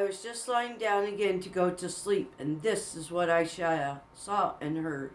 I was just lying down again to go to sleep, and this is what I saw and heard.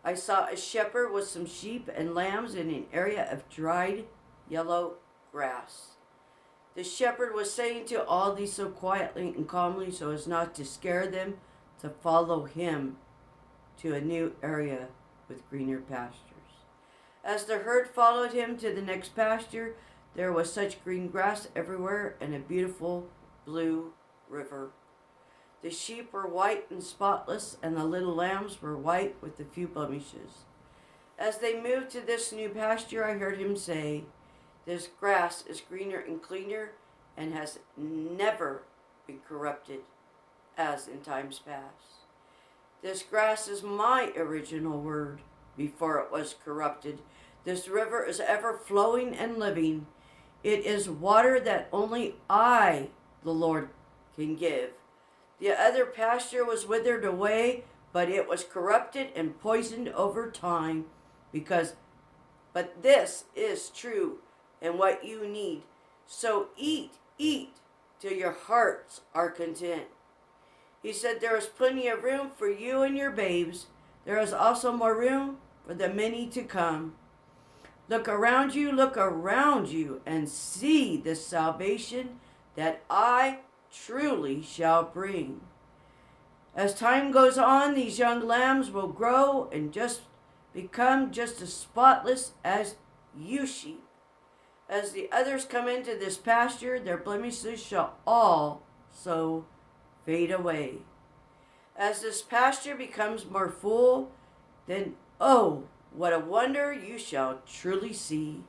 I saw a shepherd with some sheep and lambs in an area of dried yellow grass. The shepherd was saying to all these so quietly and calmly so as not to scare them to follow him to a new area with greener pastures. As the herd followed him to the next pasture, there was such green grass everywhere and a beautiful blue river. The sheep were white and spotless, and the little lambs were white with a few blemishes. As they moved to this new pasture, I heard him say, "This grass is greener and cleaner and has never been corrupted as in times past. This grass is my original word before it was corrupted. This river is ever flowing and living. It is water that only I, the Lord, can give. The other pasture was withered away, but it was corrupted and poisoned over time but this is true and what you need. So eat till your hearts are content." He said, "There is plenty of room for you and your babes. There is also more room for the many to come. Look around you, and see the salvation that I truly shall bring. As time goes on, these young lambs will grow and become just as spotless as you sheep. As the others come into this pasture, their blemishes shall also fade away. As this pasture becomes more full, then, oh, what a wonder you shall truly see.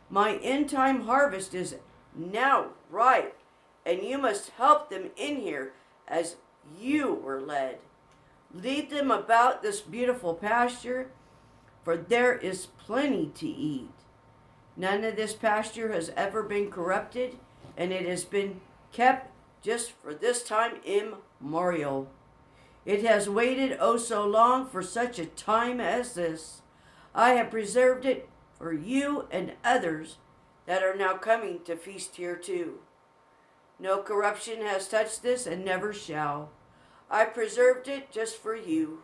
My end-time harvest is now ripe, and you must help them in here as you were led. Lead them about this beautiful pasture, for there is plenty to eat. None of this pasture has ever been corrupted, and it has been kept just for this time immemorial. It has waited oh so long for such a time as this. I have preserved it for you and others that are now coming to feast here too. No corruption has touched this and never shall. I preserved it just for you.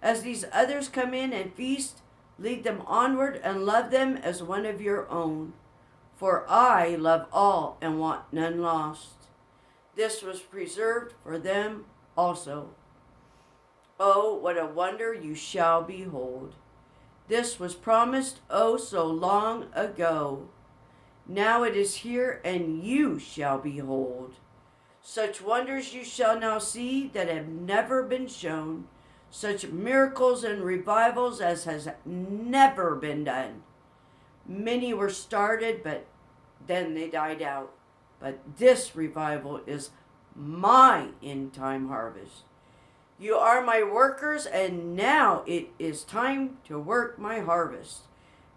As these others come in and feast, lead them onward and love them as one of your own. For I love all and want none lost. This was preserved for them also. Oh, what a wonder you shall behold. This was promised oh so long ago. Now it is here, and you shall behold. Such wonders you shall now see that have never been shown, such miracles and revivals as has never been done. Many were started, but then they died out. But this revival is my end-time harvest. You are my workers, and now it is time to work my harvest.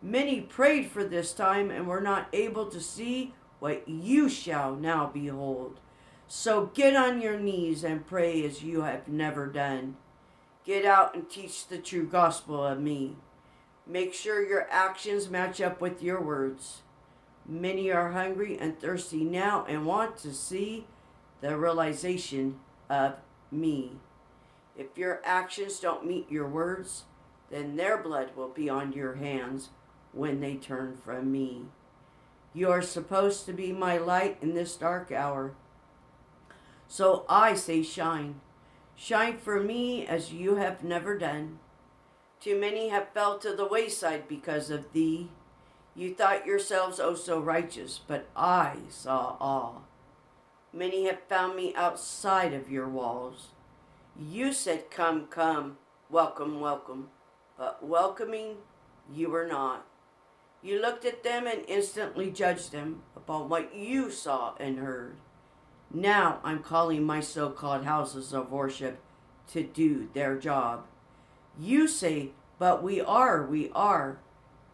Many prayed for this time and were not able to see what you shall now behold. So get on your knees and pray as you have never done. Get out and teach the true gospel of me. Make sure your actions match up with your words. Many are hungry and thirsty now and want to see the realization of me. If your actions don't meet your words, then their blood will be on your hands when they turn from me. You are supposed to be my light in this dark hour. So I say shine. Shine for me as you have never done. Too many have fell to the wayside because of thee. You thought yourselves oh so righteous, but I saw all. Many have found me outside of your walls. You said, "Come, come, welcome, welcome," but welcoming you were not. You looked at them and instantly judged them upon what you saw and heard. Now I'm calling my so-called houses of worship to do their job. You say, "But we are."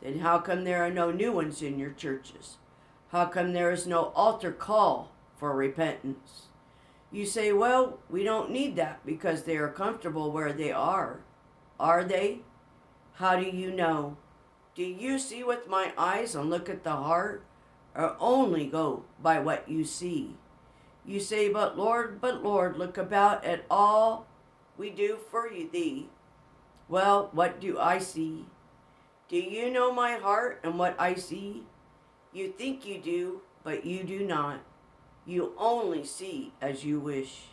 Then how come there are no new ones in your churches? How come there is no altar call for repentance? You say, "Well, we don't need that because they are comfortable where they are." Are they? How do you know? Do you see with my eyes and look at the heart, or only go by what you see? You say, but Lord, look about at all we do for thee. Well, what do I see? Do you know my heart and what I see? You think you do, but you do not. You only see as you wish.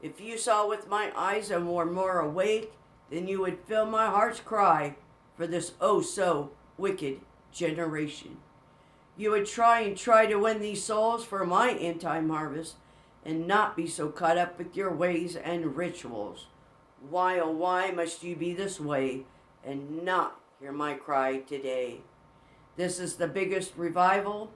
If you saw with my eyes and were more awake, then you would feel my heart's cry for this oh so wicked generation. You would try to win these souls for my end time harvest and not be so caught up with your ways and rituals. Why, oh, why must you be this way and not hear my cry today? This is the biggest revival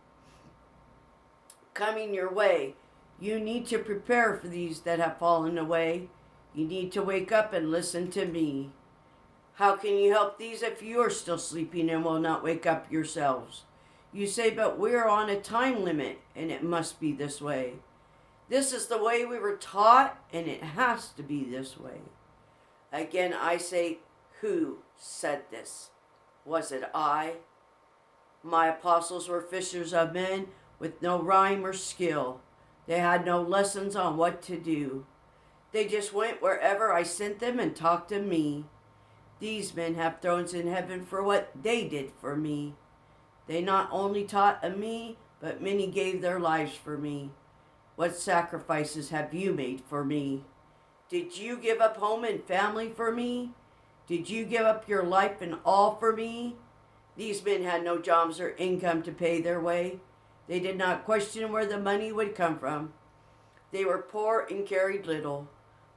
coming your way. You need to prepare for these that have fallen away. You need to wake up and listen to me. How can you help these if you are still sleeping and will not wake up yourselves? You say, but we're on a time limit and it must be this way. This is the way we were taught and it has to be this way. Again, I say, who said this? Was it I? My apostles were fishers of men with no rhyme or skill. They had no lessons on what to do. They just went wherever I sent them and talked to me. These men have thrones in heaven for what they did for me. They not only taught of me, but many gave their lives for me. What sacrifices have you made for me? Did you give up home and family for me? Did you give up your life and all for me? These men had no jobs or income to pay their way. They did not question where the money would come from. They were poor and carried little.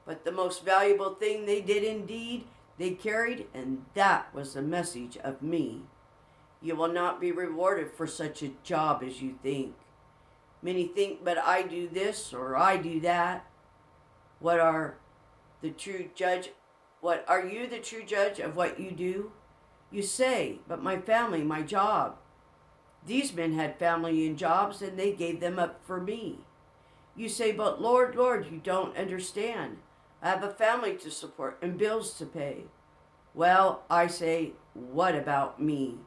But the most valuable thing they did indeed, they carried, and that was the message of me. You will not be rewarded for such a job as you think. Many think, but I do this or I do that. What are the true judge? What are you the true judge of what you do? You say, but my family, my job. These men had family and jobs and they gave them up for me. You say, but Lord, you don't understand. I have a family to support and bills to pay. Well, I say, what about me?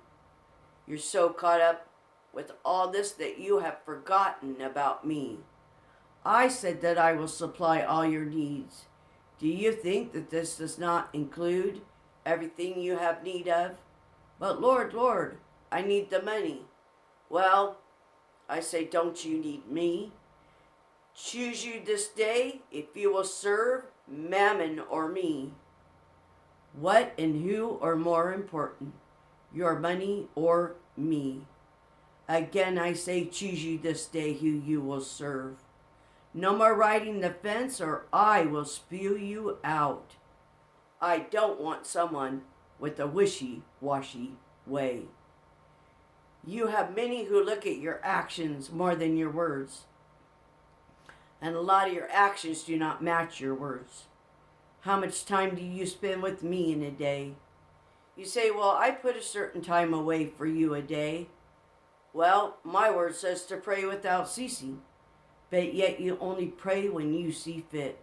You're so caught up with all this that you have forgotten about me. I said that I will supply all your needs. Do you think that this does not include everything you have need of? But Lord, I need the money. Well, I say, don't you need me? Choose you this day if you will serve Mammon or me. What and who are more important, your money or me? Again, I say, choose you this day who you will serve. No more riding the fence or I will spew you out. I don't want someone with a wishy-washy way. You have many who look at your actions more than your words. And a lot of your actions do not match your words. How much time do you spend with me in a day? You say, well, I put a certain time away for you a day. Well, my word says to pray without ceasing, but yet you only pray when you see fit.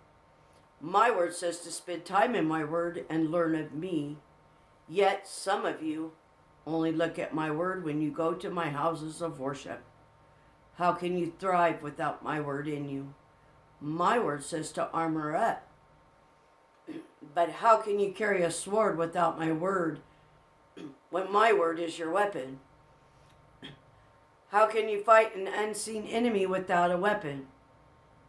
My word says to spend time in my word and learn of me. Yet some of you only look at my word when you go to my houses of worship. How can you thrive without my word in you? My word says to armor up. But how can you carry a sword without my word when my word is your weapon? How can you fight an unseen enemy without a weapon?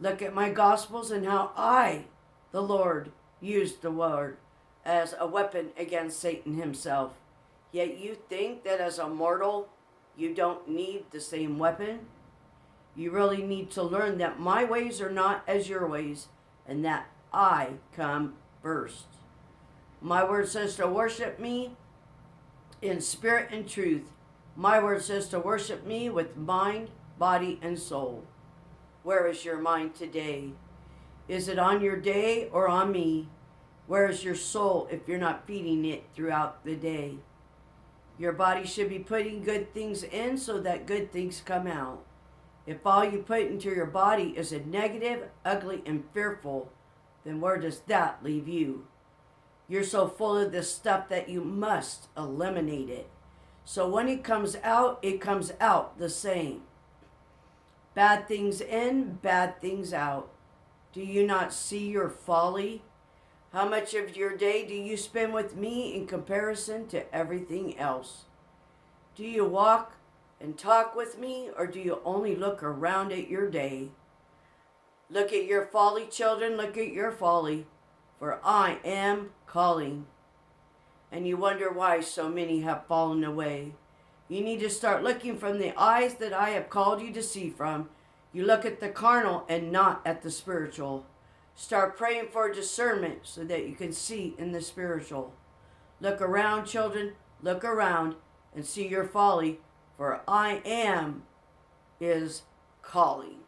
Look at my gospels and how I, the Lord, used the word as a weapon against Satan himself. Yet you think that as a mortal, you don't need the same weapon? You really need to learn that my ways are not as your ways, and that I come first. My word says to worship me in spirit and truth. My word says to worship me with mind, body, and soul. Where is your mind today? Is it on your day or on me? Where is your soul if you're not feeding it throughout the day? Your body should be putting good things in so that good things come out. If all you put into your body is a negative, ugly, and fearful, then where does that leave you? You're so full of this stuff that you must eliminate it. So when it comes out the same. Bad things in, bad things out. Do you not see your folly? How much of your day do you spend with me in comparison to everything else? Do you walk and talk with me, or do you only look around at your day? Look at your folly, children, look at your folly, for I am calling. And you wonder why so many have fallen away. You need to start looking from the eyes that I have called you to see from. You look at the carnal and not at the spiritual. Start praying for discernment so that you can see in the spiritual. Look around, children, look around and see your folly, for I am is calling.